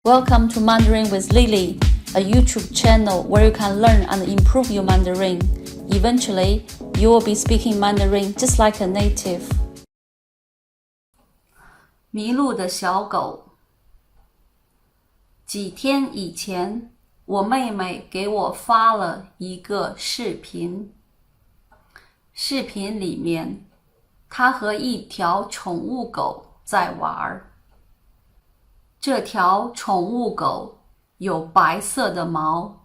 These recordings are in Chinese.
Welcome to Mandarin with Lily, a YouTube channel where you can learn and improve your Mandarin. Eventually, you will be speaking Mandarin just like a native. 迷路的小狗。几天以前，我妹妹给我发了一个视频。视频里面，她和一条宠物狗在玩。这条宠物狗有白色的毛，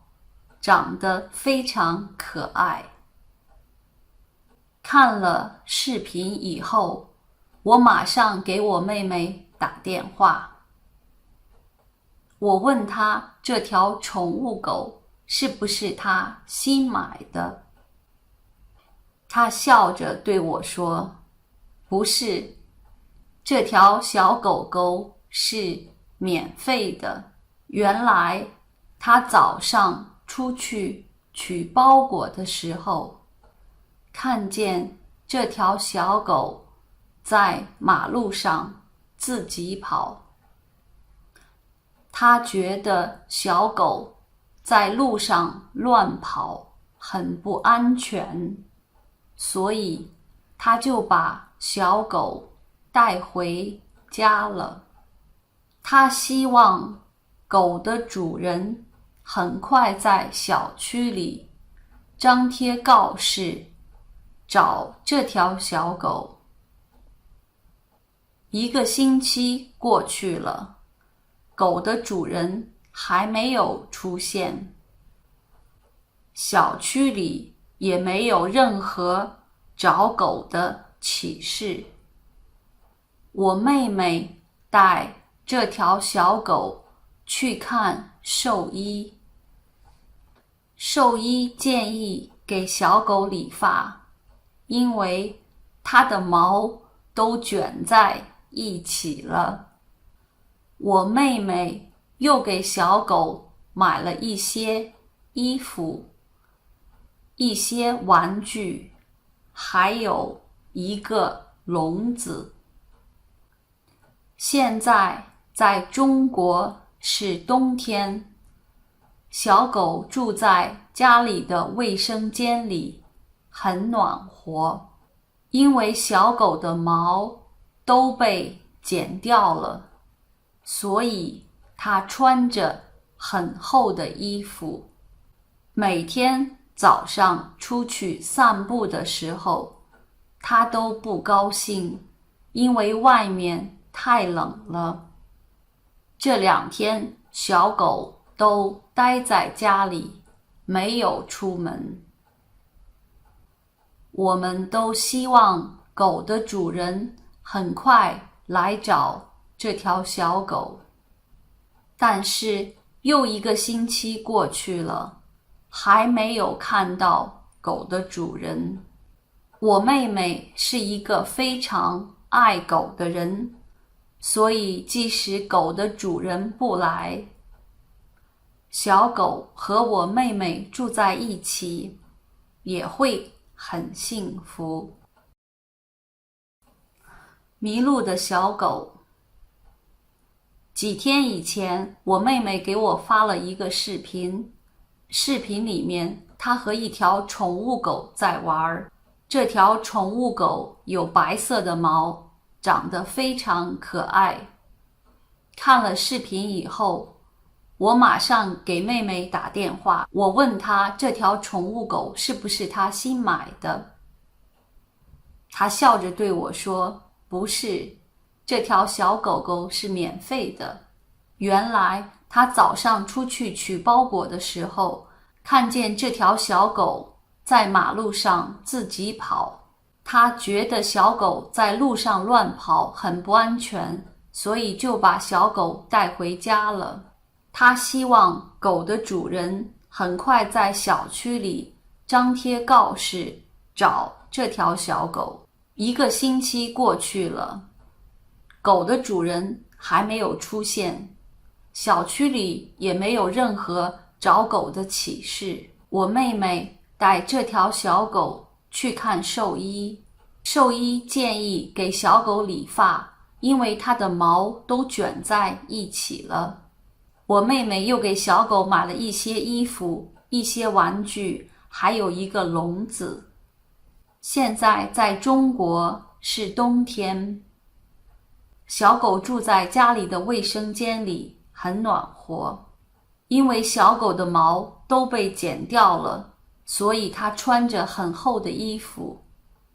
长得非常可爱。看了视频以后，我马上给我妹妹打电话。我问她这条宠物狗是不是她新买的。她笑着对我说：“不是，这条小狗狗是免费的。原来他早上出去取包裹的时候，看见这条小狗在马路上自己跑。他觉得小狗在路上乱跑很不安全，所以他就把小狗带回家了。他希望狗的主人很快在小区里张贴告示，找这条小狗。1个星期过去了，狗的主人还没有出现，小区里也没有任何找狗的启示。我妹妹带这条小狗去看兽医，兽医建议给小狗理发，因为它的毛都卷在一起了。我妹妹又给小狗买了一些衣服、一些玩具，还有一个笼子。现在在中国是冬天，小狗住在家里的卫生间里，很暖和，因为小狗的毛都被剪掉了，所以它穿着很厚的衣服。每天早上出去散步的时候，它都不高兴，因为外面太冷了。这2天，小狗都待在家里，没有出门。我们都希望狗的主人很快来找这条小狗。但是又1个星期过去了，还没有看到狗的主人。我妹妹是一个非常爱狗的人，所以即使狗的主人不来，小狗和我妹妹住在一起，也会很幸福。迷路的小狗。几天以前，我妹妹给我发了一个视频，视频里面她和一条宠物狗在玩。这条宠物狗有白色的毛，长得非常可爱。看了视频以后，我马上给妹妹打电话，我问她这条宠物狗是不是她新买的。她笑着对我说：“不是，这条小狗狗是免费的。原来她早上出去取包裹的时候，看见这条小狗在马路上自己跑，她觉得小狗在路上乱跑很不安全，所以就把小狗带回家了。她希望狗的主人很快在小区里张贴告示，找这条小狗。1个星期过去了，狗的主人还没有出现，小区里也没有任何找狗的启示。我妹妹带这条小狗去看兽医，兽医建议给小狗理发，因为它的毛都卷在一起了。我妹妹又给小狗买了一些衣服、一些玩具，还有一个笼子。现在在中国是冬天，小狗住在家里的卫生间里，很暖和。因为小狗的毛都被剪掉了，所以它穿着很厚的衣服。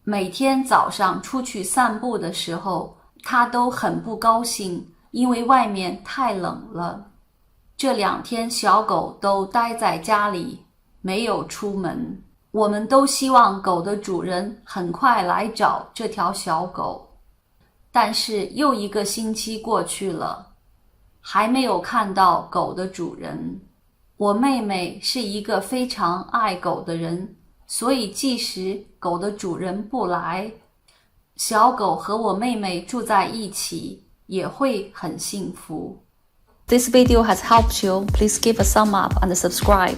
每天早上出去散步的时候，它都很不高兴，因为外面太冷了。这2天小狗都待在家里，没有出门。我们都希望狗的主人很快来找这条小狗。但是又1个星期过去了，还没有看到狗的主人。我妹妹是一个非常爱狗的人，所以即使狗的主人不来，小狗和我妹妹住在一起也会很幸福。This video has helped you. Please give a thumb up and subscribe.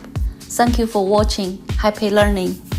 Thank you for watching. Happy learning.